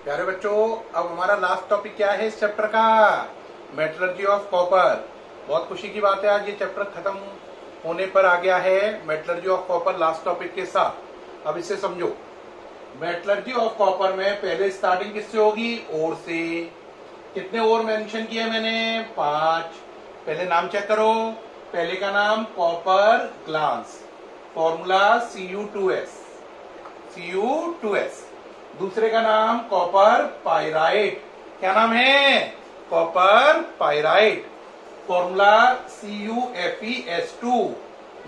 प्यारे बच्चों, अब हमारा लास्ट टॉपिक क्या है इस चैप्टर का? Metallurgy of copper. बहुत खुशी की बात है, आज ये चैप्टर खत्म होने पर आ गया है metallurgy of copper last topic के साथ। अब इसे समझो। मेटलर्जी ऑफ कॉपर में पहले स्टार्टिंग किससे होगी? ओर से। कितने ओर मेंशन किए मैंने? 5। पहले नाम चेक करो। पहले का नाम copper glass, formula Cu2s। Cu2s। दूसरे का नाम कॉपर पाइराइट। क्या नाम है? Copper pyrite, formula CuFeS2।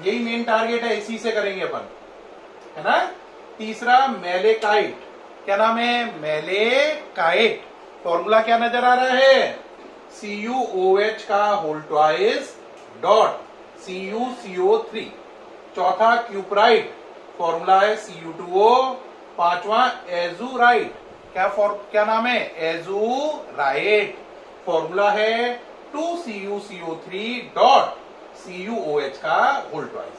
यही मेन टारगेट है, इसी से करेंगे अपन, है ना। तीसरा मेलेकाइट। क्या नाम है? मेलेकाइट। फॉर्मूला क्या नजर आ रहा है? CuOH का होल ट्वाइस डॉट CuCO3। चौथा क्यूपराइट, फॉर्मूला है Cu2O। पांचवा एजुराइट। क्या नाम है? एजुराइट। फॉर्मूला है 2CuCO3 डॉट CuOH का होल ट्वाइस।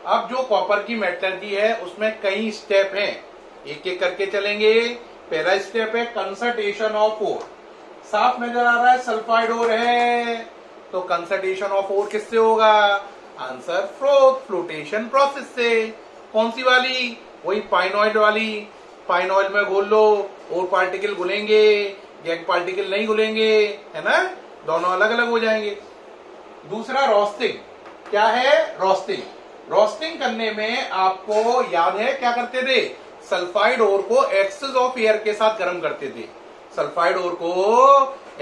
अब जो कॉपर की मेटलर्जी है उसमें कई स्टेप हैं, एक एक करके चलेंगे। पहला स्टेप है कंसंट्रेशन ऑफ ओर। साफ नजर आ रहा है सल्फाइड ओर है, तो कंसंट्रेशन ऑफ ओर किससे होगा? आंसर फ्लोटेशन प्रोसेस से। कौन सी वाली? वही पाइनॉइड वाली। पाइन ऑयल में घोल लो, और पार्टिकल घुलेंगे, गैग पार्टिकल नहीं घुलेंगे, है ना, दोनों अलग अलग हो जाएंगे। दूसरा रोस्टिंग। क्या है? रोस्टिंग। रोस्टिंग करने में आपको याद है क्या करते थे? सल्फाइड ओर को एक्सेस ऑफ एयर के साथ गर्म करते थे। सल्फाइड ओर को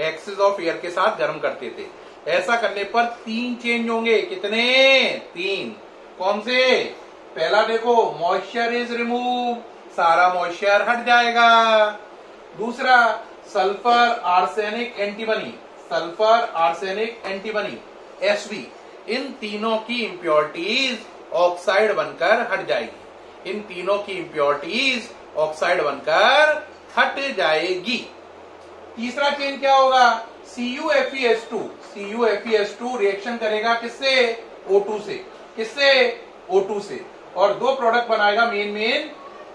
एक्सेस ऑफ एयर के साथ गर्म करते थे। ऐसा करने पर 3 चेंज होंगे। कितने? 3। कौन से? पहला देखो, मॉइस्चर इज रिमूव, सारा मॉइस्चर हट जाएगा। दूसरा, sulphur arsenic antimony. Sulphur arsenic antimony SV, इन तीनों की इंप्योरिटीज ऑक्साइड बनकर हट जाएगी। इन तीनों की इंप्योरिटीज ऑक्साइड बनकर हट जाएगी। तीसरा चेंज क्या होगा? CuFeS2। CuFeS2 रिएक्शन करेगा किससे? O2 से। किससे? O2 से। और 2 प्रोडक्ट बनाएगा मेन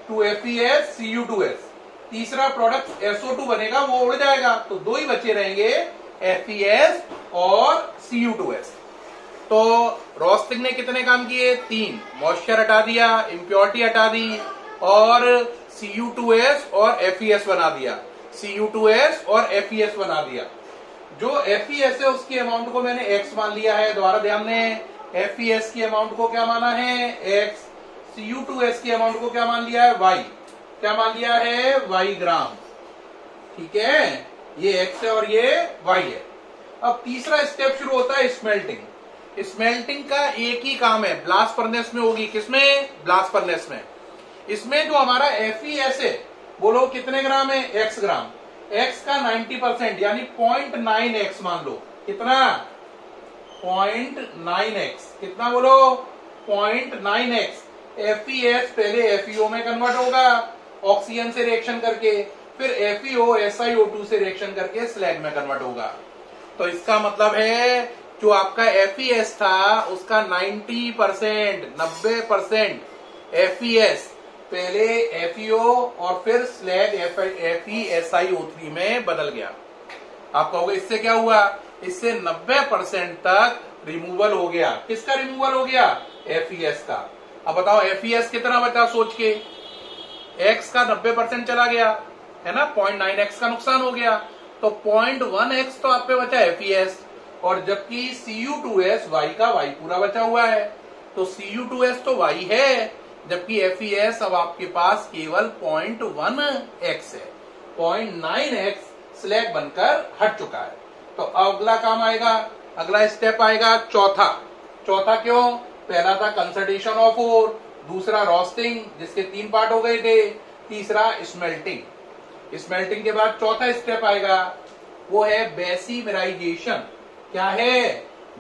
2FeS Cu2s। तीसरा प्रोडक्ट SO2 बनेगा, वो उड़ जाएगा, तो 2 ही बचे रहेंगे, FeS और Cu2s। तो रोस्टिंग ने कितने काम किए? 3। मॉइस्चर हटा दिया, इंप्योरिटी हटा दी, और Cu2s और FeS बना दिया। Cu2s और FeS बना दिया। जो FeS है उसकी अमाउंट को मैंने X मान लिया है। दोबारा ध्यान दें, FeS की अमाउंट को क्या माना है? X। Cu2s की अमाउंट को क्या मान लिया है? Y। क्या मान लिया है? Y ग्राम। ठीक है, ये X है और ये Y है। अब तीसरा स्टेप शुरू होता है स्मेल्टिंग। स्मेल्टिंग का एक ही काम है, ब्लास्ट फर्नेस में होगी। किसमें? ब्लास्ट फर्नेस में। इसमें जो हमारा FeS है, बोलो कितने ग्राम है? X ग्राम। X का 90% यानी 0.9x मान लो। कितना? 0.9x। कितना बोलो? 0.9x। FeS पहले FeO में कन्वर्ट होगा ऑक्सीजन से रिएक्शन करके, फिर FeO SiO2 से रिएक्शन करके स्लैग में कन्वर्ट होगा। तो इसका मतलब है जो आपका FeS था उसका 90% FeS पहले FeO और फिर स्लैग FeSiO3 में बदल गया। आप कहोगे इससे क्या हुआ? इससे 90% तक रिमूवल हो गया। किसका रिमूवल हो गया? FeS का। अब बताओ FeS कितना बचा? सोच के, X का 90% चला गया, है ना, 0.9x का नुकसान हो गया, तो 0.1x तो आप पे बचा FeS, और जबकि Cu2s Y का Y पूरा बचा हुआ है, तो Cu2s तो Y है, जबकि FeS अब आपके पास केवल 0.1x है। 0.9x स्लैग बनकर हट चुका है। तो अगला काम आएगा, अगला स्टेप आएगा चौथा। चौथा क्यों? पहला था कंसंट्रेशन ऑफ ओर, दूसरा रोस्टिंग जिसके 3 पार्ट हो गए थे, तीसरा स्मेल्टिंग। स्मेल्टिंग के बाद चौथा स्टेप आएगा, वो है बेसिमराइजेशन। क्या है?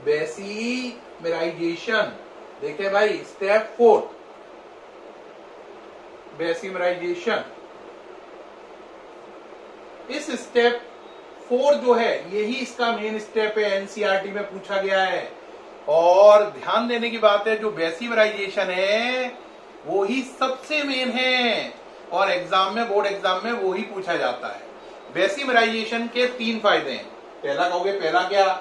बेसिमराइजेशन। देखिए भाई, स्टेप 4 बेसिमराइजेशन। इस स्टेप 4 जो है यही इसका मेन स्टेप है, एनसीईआरटी में पूछा गया है। और ध्यान देने की बात है, जो बेसिमराइजेशन है वो ही सबसे मेन है। और एग्जाम में, बोर्ड एग्जाम में वो ही पूछा जाता है। वेसिमराइजेशन के 3 फायदे हैं। पहला कहोगे पहला क्या?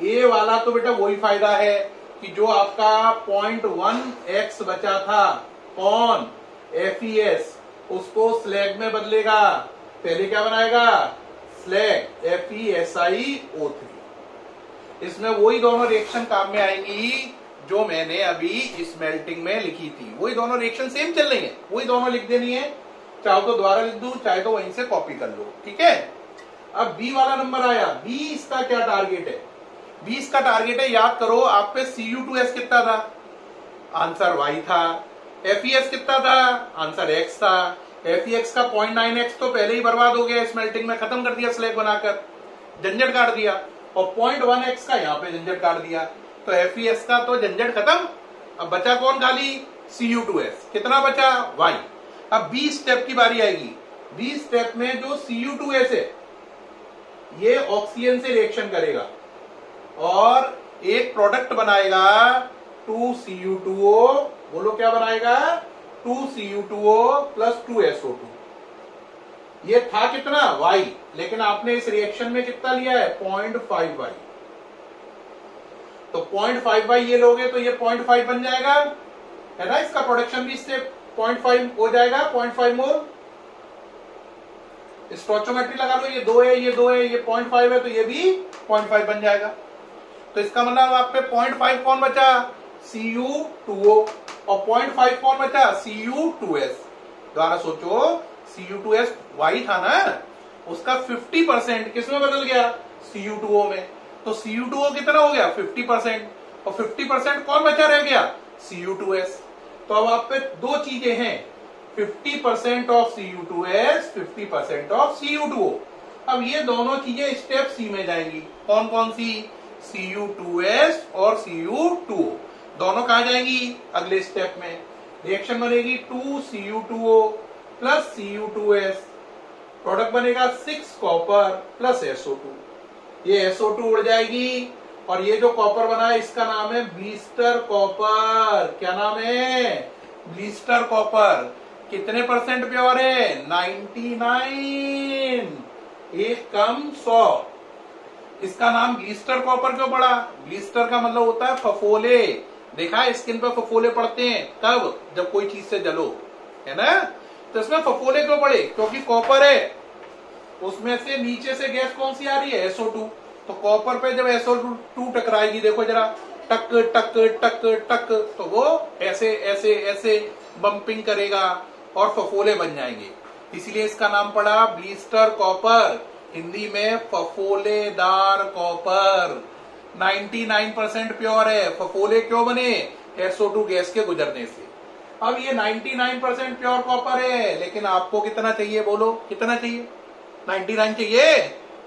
ए वाला तो बेटा वही फायदा है कि जो आपका 0.1x बचा था, कौन? FeS, उसको स्लैग में बदलेगा। पहले क्या बनाएगा? Slag, FeSiO3। इसमें वही दोनों रिएक्शन काम में आएंगी जो मैंने अभी स्मेल्टिंग में लिखी थी। वही दोनों रिएक्शन सेम चल रही है, वही दोनों लिख देनी है। चाहो तो दोबारा लिख दूं, चाहे तो वहीं से कॉपी कर लो, ठीक है। अब बी वाला नंबर आया। बी इसका क्या टारगेट है? बी इसका टारगेट है, याद करो, आप पे Cu2S कितना था? आंसर Y था। FeS कितना था? आंसर X था। FeX का 0.9x तो पहले ही बर्बाद हो गया स्मेल्टिंग में, खत्म कर दिया स्लैग बनाकर, झंझट काट दिया। और 0.1x का यहाँ पे झंझट काट दिया। तो FeS का तो झंझट खत्म। अब बचा कौन खाली? Cu2S। कितना बचा? Y। अब बी स्टेप की बारी आएगी। बी स्टेप में जो Cu2S है ये ऑक्सीजन से रिएक्शन करेगा और एक प्रोडक्ट बनाएगा 2Cu2O। बोलो क्या बनाएगा? 2Cu2O plus 2SO2। ये था कितना? Y, लेकिन आपने इस रिएक्शन में कितना लिया है? 0.5Y। तो 0.5Y ये लोगे तो ये 0.5 बन जाएगा, है ना। इसका प्रोडक्शन भी इससे 0.5 हो जाएगा, 0.5 मोल। स्टोइचोमेट्री लगा लो, ये 2 है, ये 2 है, ये 0.5 है, तो ये भी 0.5 बन जाएगा। तो इसका मतलब आप पे 0.5 कौन बचा? Cu2O। और 0.5 कौन बचा? Cu2S। दोबारा सोचो, Cu2S Y था ना, उसका 50% किसमें बदल गया? Cu2O में। तो Cu2O कितना हो गया? 50%। और 50% कौन बचा रह गया? Cu2S। तो अब आप पे 2 चीजें हैं, 50% ऑफ Cu2S, 50% ऑफ Cu2O। अब ये दोनों चीजें स्टेप सी में जाएंगी। कौन कौन सी? Cu2S और Cu2O दोनों कहा जाएंगी? अगले स्टेप में रिएक्शन बनेगी 2Cu2O प्लस Cu2S। प्रोडक्ट बनेगा 6 कॉपर प्लस SO2। ये SO2 उड़ जाएगी और ये जो कॉपर बना है इसका नाम है ब्लिस्टर कॉपर। क्या नाम है? Blister copper. कितने परसेंट प्योर है? 99। एक कम 100। इसका नाम ब्लिस्टर कॉपर क्यों पड़ा? ब्लिस्टर का मतलब होता है फफोले। देखा है स्किन पर फफोले पड़ते हैं कब? जब कोई चीज से जलो, है ना। तो इसमें फफोले क्यों पड़े? क्योंकि कॉपर है, उसमें से नीचे से गैस कौन सी आ रही है? SO2। तो कॉपर पे जब SO2 टकराएगी, देखो जरा, टक टक टक टक, तो वो ऐसे ऐसे ऐसे बम्पिंग करेगा और फफोले बन जाएंगे। इसलिए इसका नाम पड़ा ब्लिस्टर कॉपर, हिंदी में फफोलेदार कॉपर। 99% प्योर है। फफोले क्यों बने? SO2 गैस के गुजरने से। अब ये 99% प्योर कॉपर है, लेकिन आपको कितना चाहिए? बोलो कितना चाहिए? 99 चाहिए?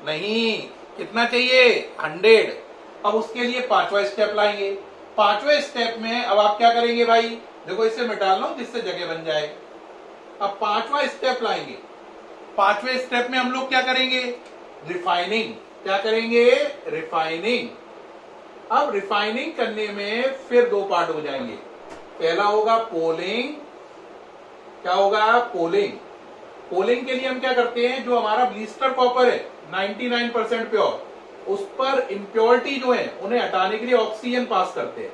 नहीं, कितना चाहिए? 100। अब उसके लिए 5वां स्टेप लाएंगे। 5वें स्टेप में अब आप क्या करेंगे भाई? देखो इसे मिटा लो जिससे जगह बन जाए। अब 5वां स्टेप लाएंगे। 5वें स्टेप में हम लोग क्या करेंगे? रिफाइनिंग। क्या करेंगे? रिफाइनिंग। अब रिफाइनिंग करने में फिर 2 पार्ट हो जाएंगे। पहला होगा पोलिंग। क्या होगा? पोलिंग। पोलिंग के लिए हम क्या करते हैं, जो हमारा ब्लिस्टर कॉपर है 99% प्योर, उस पर इम्प्योरिटी जो है उन्हें हटाने के लिए ऑक्सीजन पास करते हैं।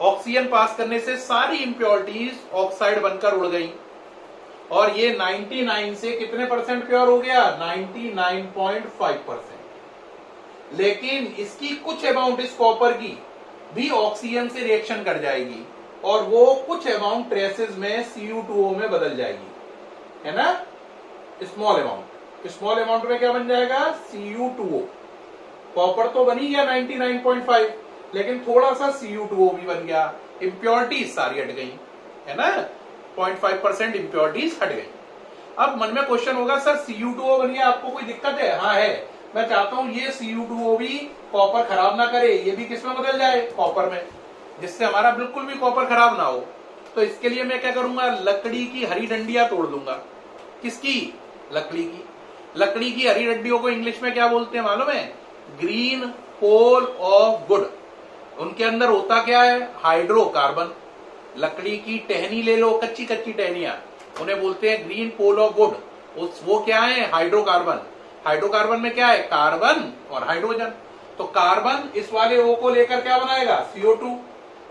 ऑक्सीजन पास करने से सारी इम्प्योरिटीज ऑक्साइड बनकर उड़ गई और ये 99 से कितने परसेंट प्योर हो गया? 99.5%। लेकिन इसकी कुछ अमाउंट, इस कॉपर की भी ऑक्सीजन से रिएक्शन कर जाएगी और वो कुछ अमाउंट ट्रेसेस में Cu2O में बदल जाएगी, है ना। Small amount. स्मॉल अमाउंट में क्या बन जाएगा? Cu2O। कॉपर तो बनी गया 99.5, लेकिन थोड़ा सा Cu2O भी बन गया। इम्प्योरिटीज सारी हट गई, है ना। 0.5% इम्प्योरिटीज हट गई। अब मन में क्वेश्चन होगा, सर Cu2O बन गया, आपको कोई दिक्कत है? हाँ है। मैं चाहता हूं ये Cu2O भी कॉपर खराब ना करे, ये भी किसमें बदल जाए? कॉपर में, जिससे हमारा बिल्कुल भी कॉपर खराब ना हो। तो इसके लिए मैं क्या करूंगा? लकड़ी की हरी डंडियां तोड़ दूंगा। किसकी? लकड़ी की। लकड़ी की हरी डंडियों को इंग्लिश में क्या बोलते हैं मालूम है? Green pole of good. उनके अंदर होता क्या है? हाइड्रोकार्बन। लकड़ी की टहनी ले लो, कच्ची कच्ची टहनियां, उन्हें बोलते हैं ग्रीन पोल ऑफ वुड। वो क्या है? हाइड्रोकार्बन। हाइड्रोकार्बन में क्या है? कार्बन और हाइड्रोजन। तो कार्बन इस वाले O को लेकर क्या बनाएगा? CO2।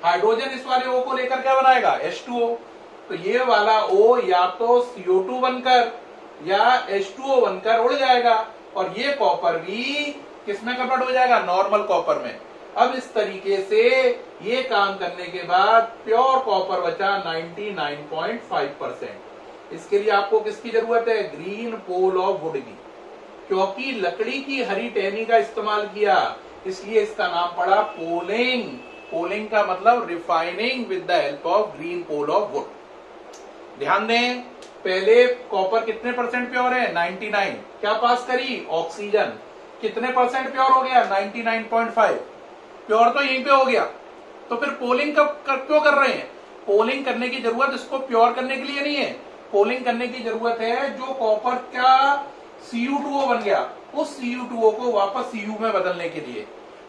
हाइड्रोजन इस वाले O को लेकर क्या बनाएगा? H2O। तो ये वाला O या तो CO2 बनकर या H2O बनकर उड़ जाएगा और ये कॉपर भी किसमें कन्वर्ट हो जाएगा? नॉर्मल कॉपर में। अब इस तरीके से ये काम करने के बाद प्योर कॉपर बचा 99.5%। इसके लिए आपको किसकी जरूरत है? ग्रीन पोल ऑफ वुड की। क्योंकि लकड़ी की हरी टहनी का इस्तेमाल किया इसलिए इसका नाम पड़ा पोलिंग। पोलिंग का मतलब refining with the help of green pole of wood. ध्यान दें, पहले कॉपर कितने परसेंट प्योर है? 99। क्या पास करी? ऑक्सीजन। कितने परसेंट प्योर हो गया? 99.5। प्योर तो यहीं पे हो गया। तो फिर पोलिंग क्यों कर रहे हैं? पोलिंग करने की जरूरत इसको प्योर करने के लिए नहीं है। पोलिंग करने की जरूरत है जो कॉपर का Cu2O बन गया उस Cu2O को वापस Cu में बदलने के लिए।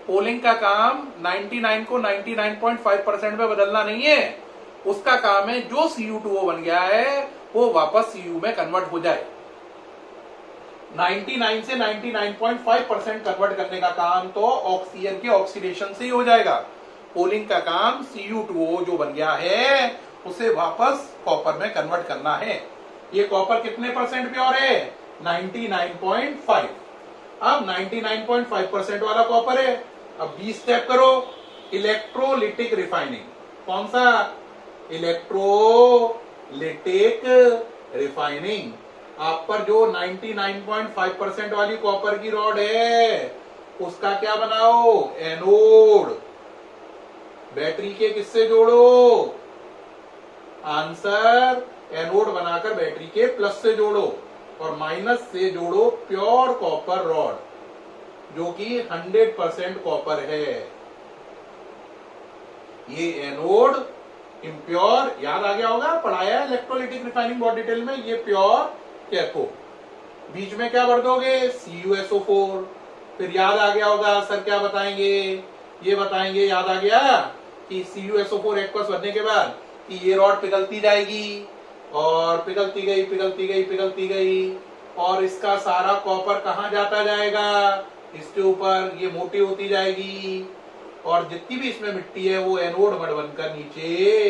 पोलिंग का काम 99 को 99.5% में बदलना नहीं है। उसका काम है जो Cu2O बन गया है वो वापस Cu में कन्वर्ट हो जाए। 99 से 99.5% कन्वर्ट करने का काम तो ऑक्सीजन के ऑक्सीडेशन से ही हो जाएगा। पोलिंग का काम Cu2O जो बन गया है उसे वापस कॉपर में कन्वर्ट करना है। ये कॉपर कितने परसेंट प्योर है? 99.5। अब 99.5% वाला कॉपर है। अब 20 स्टेप करो। Electrolytic refining. कौन सा? Electrolytic refining. आप पर जो 99.5% वाली कॉपर की रॉड है उसका क्या बनाओ? एनोड। बैटरी के किससे जोड़ो? आंसर, एनोड बनाकर बैटरी के प्लस से जोड़ो और माइनस से जोड़ो प्योर कॉपर रॉड जो कि 100% कॉपर है। ये एनोड इम्प्योर, याद आ गया होगा, पढ़ाया इलेक्ट्रोलिटिक रिफाइनिंग बहुत डिटेल में। ये प्योर कैथोड। बीच में क्या भर दोगे? CuSO4। फिर याद आ गया होगा सर क्या बताएंगे? ये बताएंगे, याद आ गया कि CuSO4 एक्वस भरने के बाद कि ये रॉड पिघलती जाएगी और पिघलती गई पिघलती गई पिघलती गई और इसका सारा कॉपर कहां जाता जाएगा? इसके ऊपर। ये मोटी होती जाएगी और जितनी भी इसमें मिट्टी है वो एनोड मड बनकर नीचे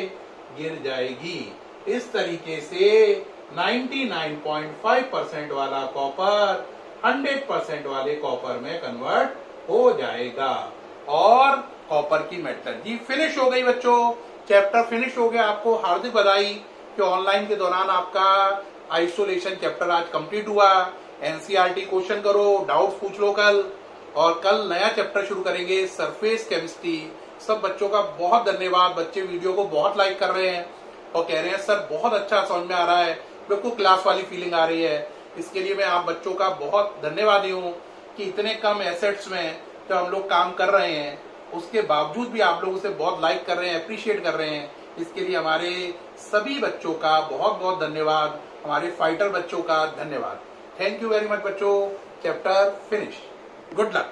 गिर जाएगी। इस तरीके से 99.5% वाला कॉपर 100% वाले कॉपर में कन्वर्ट हो जाएगा। और कॉपर की मेटलर्जी फिनिश हो गई बच्चों। चैप्टर फिनिश हो गया। आपको हार्दिक बधाई कि ऑनलाइन के दौरान आपका आइसोलेशन चैप्टर आज कंप्लीट हुआ। एनसीईआरटी क्वेश्चन करो, डाउट्स पूछ लो कल। और कल नया चैप्टर शुरू करेंगे, सरफेस केमिस्ट्री। सब बच्चों का बहुत धन्यवाद। बच्चे वीडियो को बहुत लाइक कर रहे हैं और कह रहे हैं सर बहुत अच्छा समझ में आ रहा है, बिल्कुल क्लास वाली फीलिंग आ रही है। इसके लिए मैं आप बच्चों का बहुत धन्यवादी हूँ कि इतने कम एसेट्स में जो हम लोग काम कर रहे हैं उसके बावजूद भी आप लोग उसे बहुत लाइक कर रहे हैं, अप्रिशिएट कर रहे हैं। इसके लिए हमारे सभी बच्चों का बहुत बहुत धन्यवाद। हमारे फाइटर बच्चों का धन्यवाद। थैंक यू वेरी मच बच्चों। Chapter finish. Good luck.